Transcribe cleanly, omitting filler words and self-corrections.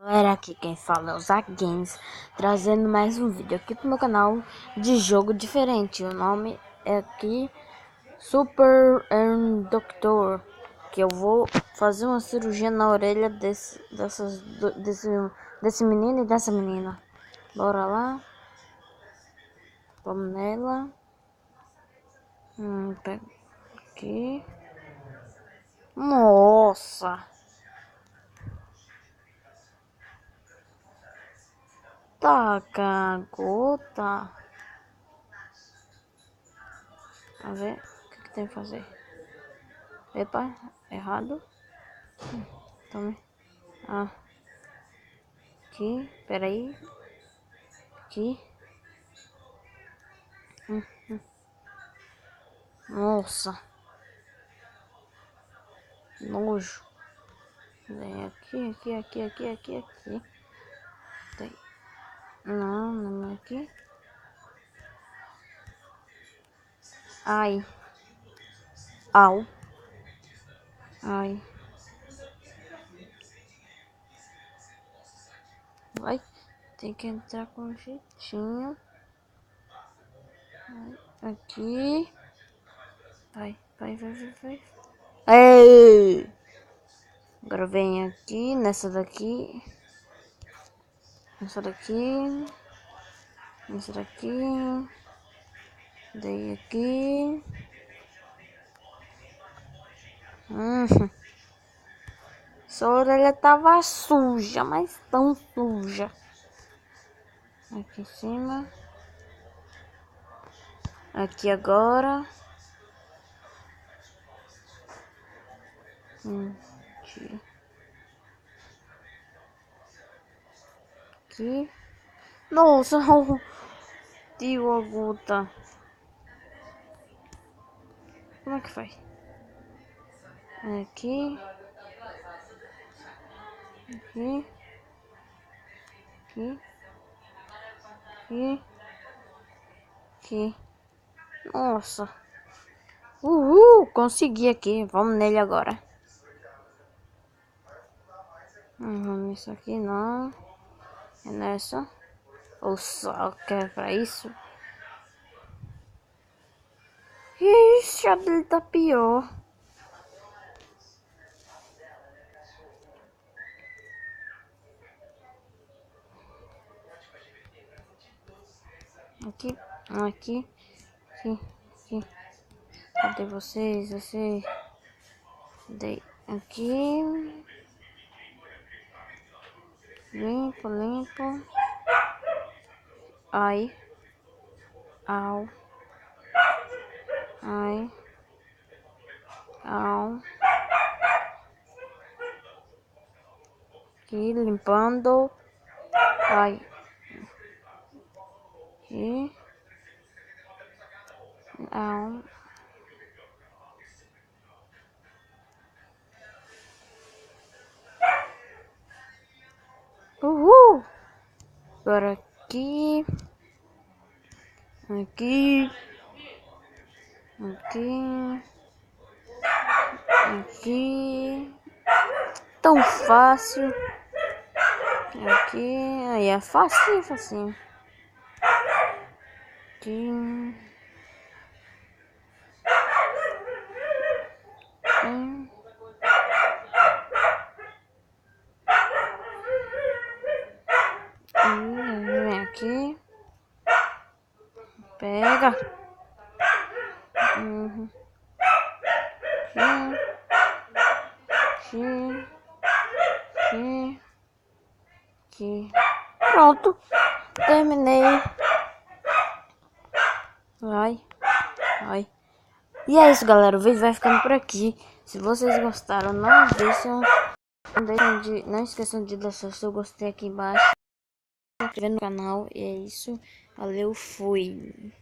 Galera, aqui quem fala é o Zack Games, trazendo mais um vídeo aqui pro meu canal de jogo diferente. O nome é aqui Super Doctor, que eu vou fazer uma cirurgia na orelha desse menino e dessa menina. Bora lá. Vamos nela. Pega aqui. Nossa! Taca gota. A ver o que tem que fazer. Epa, errado. Tome. Aqui, peraí. Aqui. Nossa. Nojo. Vem aqui. Tem. Não é aqui. Ai. Au. Ai. Vai. Tem que entrar com jeitinho. Aqui. Vai. Ei! Agora vem aqui, nessa daqui. Nessa daqui. Daí aqui. Sua orelha tava suja, mas tão suja. Aqui em cima. Aqui agora. Aqui. Nossa, deu a gota. Como é que faz? Aqui. Aqui. Nossa. Consegui aqui. Vamos nele agora. Isso aqui não. É nessa. O sol que é pra isso. Ixi, a dele tá pior. Aqui. Cadê vocês? Dei aqui. Limpo. Ai. Au. Ai. Au. Aqui, limpando. Ai. Aqui. Au. Agora aqui. Aqui. Tão fácil. Aqui. Aí é facinho. Aqui. Vem aqui. Pega. Aqui. Pronto. Terminei. Vai. E é isso, galera. O vídeo vai ficando por aqui. Se vocês gostaram, não esqueçam de deixar seu gostei aqui embaixo. Se inscrever no canal. E é isso. Valeu, fui.